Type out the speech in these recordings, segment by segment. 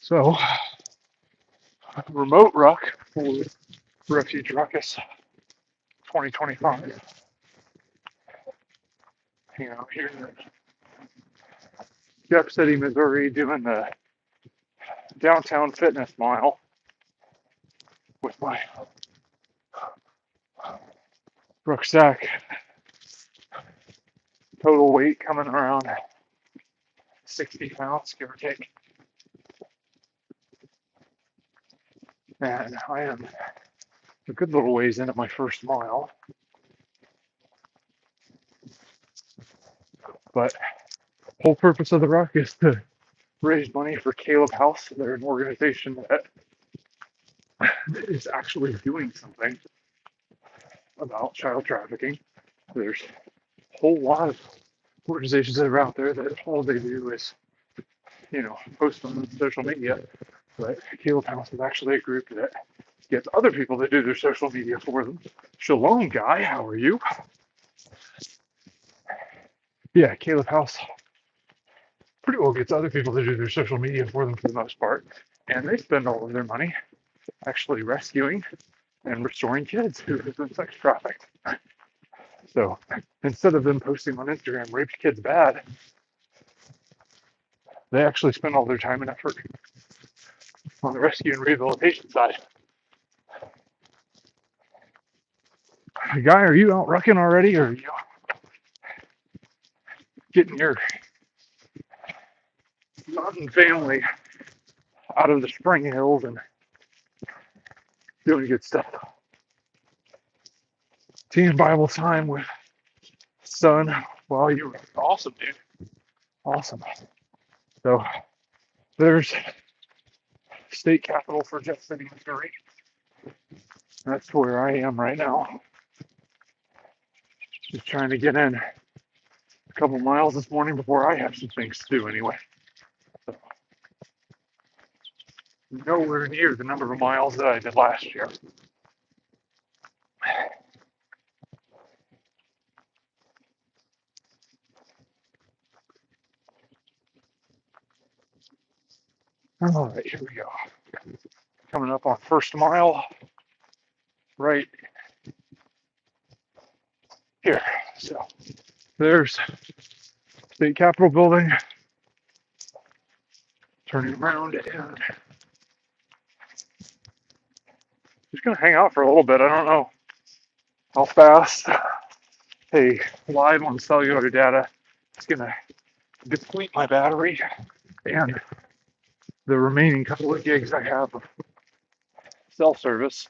So, remote ruck for Refuge Ruckus 2025. Here in Jeff City, Missouri, doing the downtown fitness mile with my rucksack. Total weight coming around 60 pounds, give or take. And I am a good little ways into my first mile. But whole purpose of the ruck is to raise money for Caleb House. They're an organization that is actually doing something about child trafficking. There's a whole lot of organizations that are out there that all they do is, post on social media. But Caleb House is actually a group that gets other people to do their social media for them. Shalom, Guy, how are you? Yeah, Caleb House pretty well gets other people to do their social media for them for the most part. And they spend all of their money actually rescuing and restoring kids who have been sex trafficked. So instead of them posting on Instagram, raped kids bad, they actually spend all their time and effort on the rescue and rehabilitation side. Guy, are you out rucking already, or are you getting your mountain family out of the spring hills and doing good stuff? Teen Bible time with son. Wow, you were awesome, dude. Awesome. So there's state capital for Jeff City, Missouri. That's where I am right now. Just trying to get in a couple miles this morning before I have some things to do anyway. So, nowhere near the number of miles that I did last year. All right, here we go. Coming up on first mile right here. So there's state capitol building. Turning around and just gonna hang out for a little bit. I don't know how fast a live on cellular data is gonna deplete my battery and the remaining couple of gigs I have of cell service.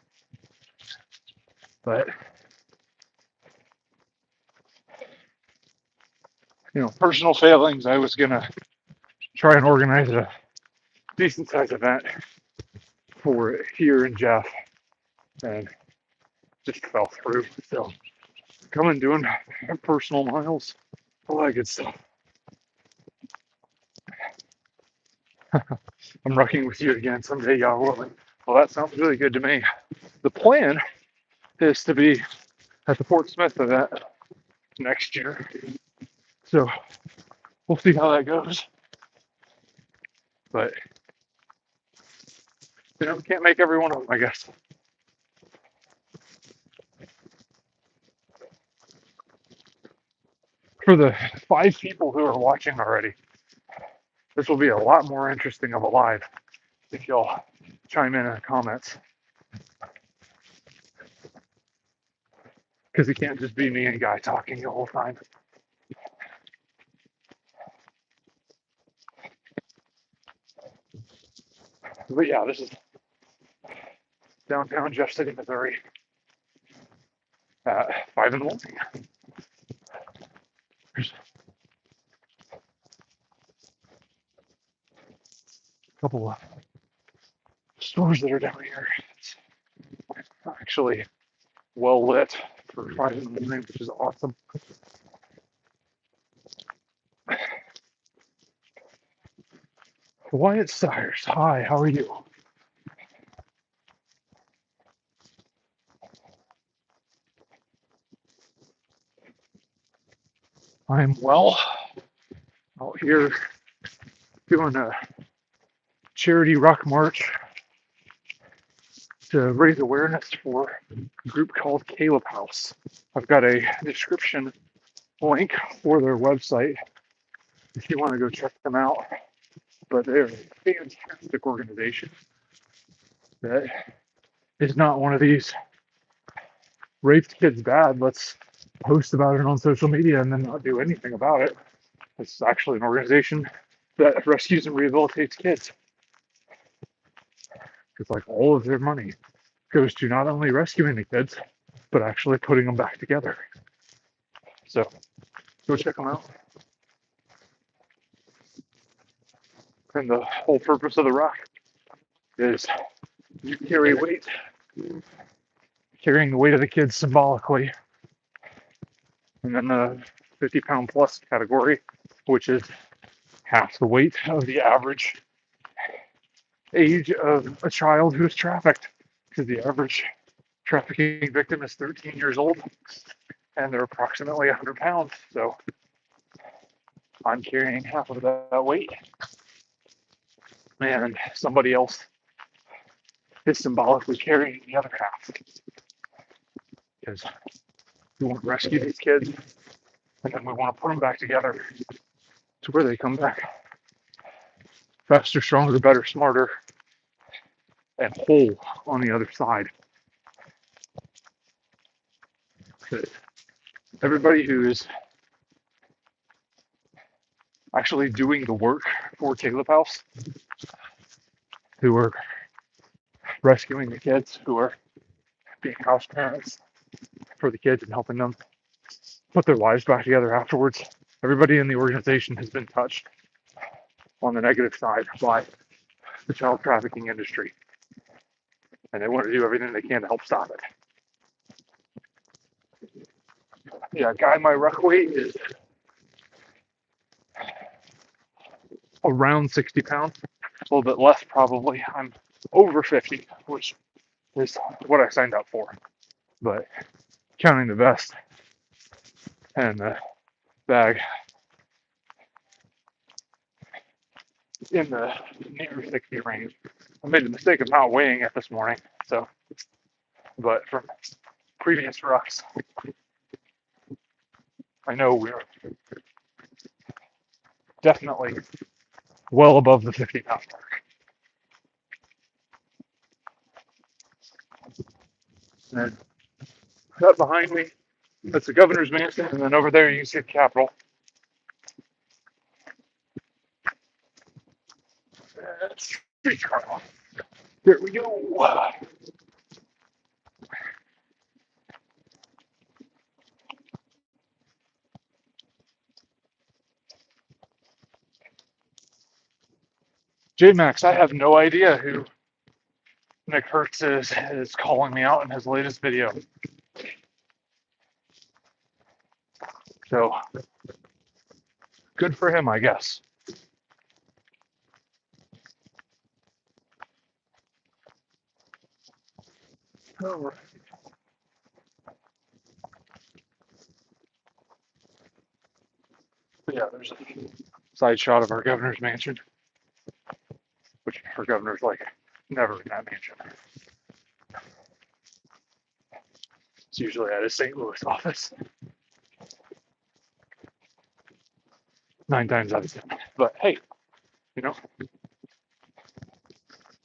But personal failings, I was gonna try and organize a decent sized event for here in Jeff and just fell through. So coming doing personal miles, all that good stuff. I'm rucking with you again someday, y'all willing. Well, that sounds really good to me. The plan is to be at the Fort Smith event next year. So we'll see how that goes. But can't make every one of them, I guess. For the 5 people who are watching already, this will be a lot more interesting of a live if y'all chime in the comments. Because it can't just be me and Guy talking the whole time. But yeah, this is downtown Jeff City, Missouri at 5 in the morning. There's a couple of stores that are down here. It's actually well lit for 5 in the morning, which is awesome. Wyatt Sires, hi, how are you? I'm well out here doing a charity rock march to raise awareness for a group called Caleb House. I've got a description link for their website if you want to go check them out. But they're a fantastic organization that is not one of these raped kids bad. Let's post about it on social media and then not do anything about it. It's actually an organization that rescues and rehabilitates kids. It's like all of their money goes to not only rescuing the kids, but actually putting them back together. So go check them out. And the whole purpose of the rock is you carry weight, carrying the weight of the kids symbolically. And then the 50-pound plus category, which is half the weight of the average age of a child who is trafficked. Because the average trafficking victim is 13 years old and they're approximately 100 pounds. So I'm carrying half of that weight. And somebody else is symbolically carrying the other half. Because we want to rescue these kids and then we want to put them back together to where they come back faster, stronger, better, smarter, and whole on the other side. Everybody who is actually doing the work for Caleb House, who are rescuing the kids, who are being house parents for the kids and helping them put their lives back together afterwards, everybody in the organization has been touched on the negative side by the child trafficking industry. And they want to do everything they can to help stop it. Yeah, guy, my ruck weight is around 60 pounds, a little bit less probably. I'm over 50, which is what I signed up for. But counting the vest and the bag in the near 60 range. I made the mistake of not weighing it this morning, so, but from previous rucks, I know we're definitely well above the 50-pound mark. And that behind me, that's the governor's mansion, and then over there you can see the Capitol. Here we go. J-Max, I have no idea who Nick Hertz is calling me out in his latest video. So, good for him, I guess. Oh. Yeah, there's a side shot of our governor's mansion, which our governor's like never in that mansion. It's usually at his St. Louis office. 9 times out of 10. But hey, you know,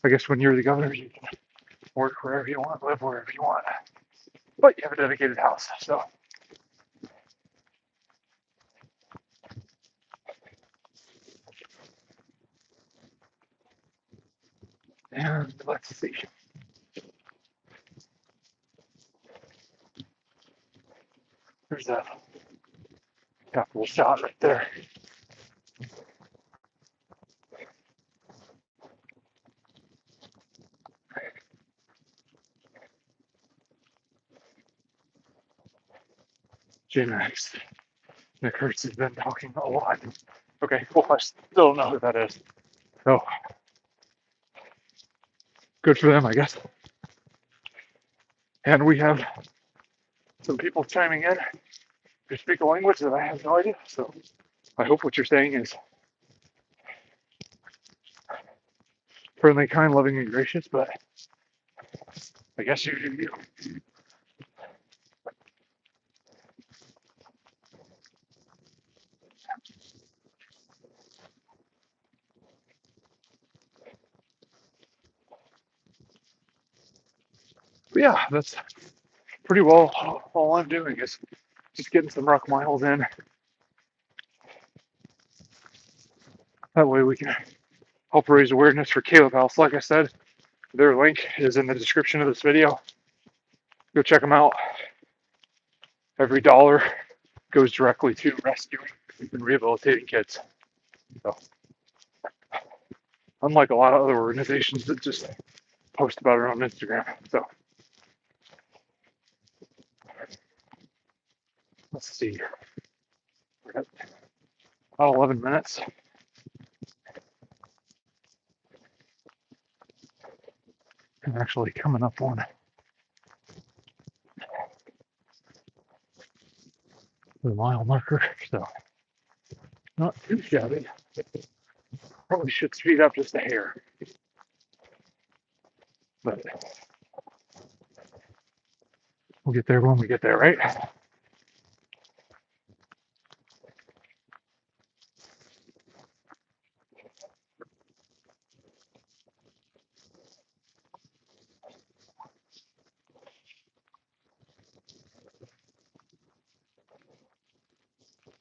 I guess when you're the governor, you can work wherever you want, live wherever you want. But you have a dedicated house, so. And let's see. There's that Capitol shot right there. J-Max. Nick Hertz has been talking a lot. Okay, well, I still don't know who that is. So, good for them, I guess. And we have some people chiming in who speak a language that I have no idea. So, I hope what you're saying is friendly, kind, loving, and gracious, but I guess you do you. But yeah, that's pretty well all I'm doing is just getting some ruck miles in. That way we can help raise awareness for Caleb House. Like I said, their link is in the description of this video. Go check them out. Every dollar goes directly to rescuing and rehabilitating kids. So, unlike a lot of other organizations that just post about it on Instagram. So, let's see. We're at about 11 minutes. I'm actually coming up on the mile marker, so not too shabby. Probably should speed up just a hair, but we'll get there when we get there, right?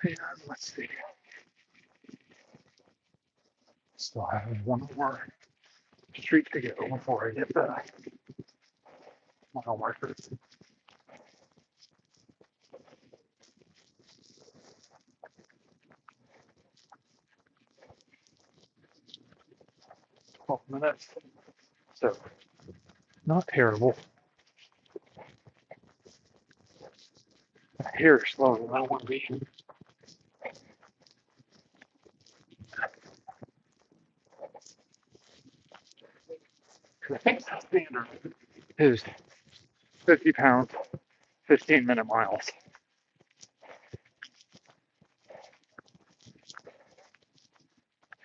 And let's see. Still have one more street to go before I get the mile marker. 12 minutes. So, not terrible. Hair is slower than I want to be. I think the standard is 50 pounds, 15-minute miles.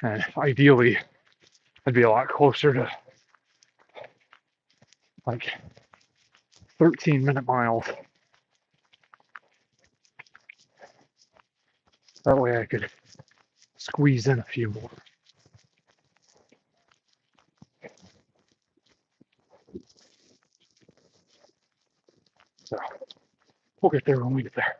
And ideally, I'd be a lot closer to like 13-minute miles. That way I could squeeze in a few more. So we'll get there when we get there.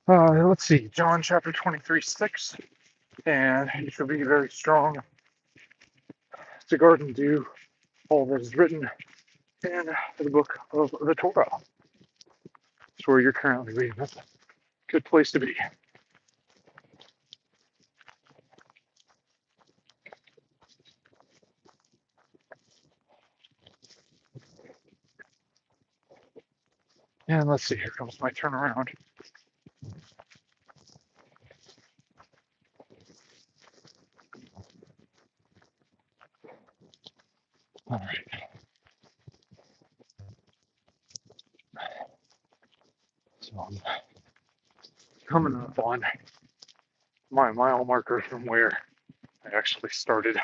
Let's see, John chapter 23:6, and you shall be very strong to guard and do all that is written in the book of the Torah. It's where you're currently reading. That's a good place to be. And let's see, here comes my turnaround. All right. So I'm coming up on my mile marker from where I actually started.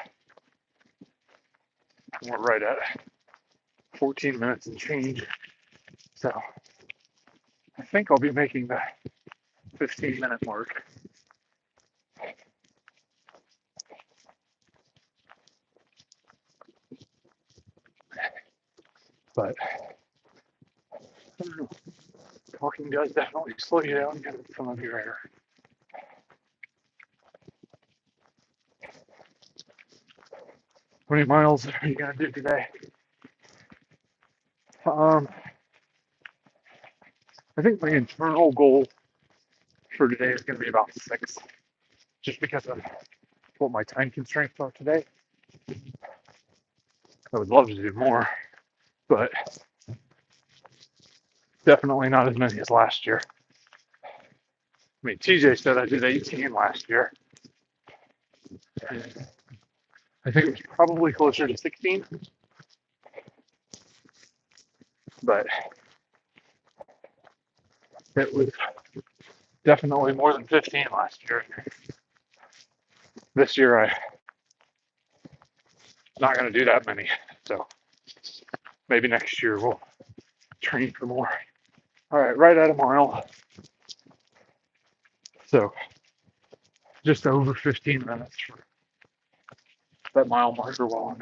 We're right at 14 minutes and change. So I think I'll be making the 15-minute mark. But I don't know. Talking does definitely slow you down, get some of your air. How many miles are you gonna do today? I think my internal goal for today is gonna be about 6, just because of what my time constraints are today. I would love to do more, but definitely not as many as last year. I mean, TJ said I did 18 last year. And I think it was probably closer to 16, but it was definitely more than 15 last year. This year, I'm not going to do that many. So maybe next year we'll train for more. All right, right at a mile. So just over 15 minutes for that mile marker while I'm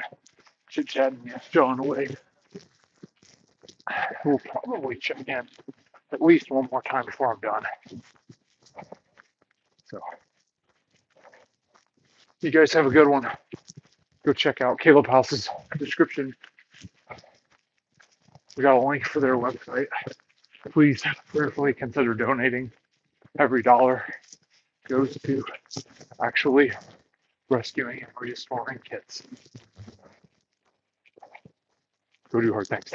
chit chatting with John away. We'll probably check in at least one more time before I'm done. So you guys have a good one. Go check out Caleb House's description. We got a link for their website. Please prayerfully consider donating. Every dollar goes to actually rescuing and restoring kids. Go do hard things.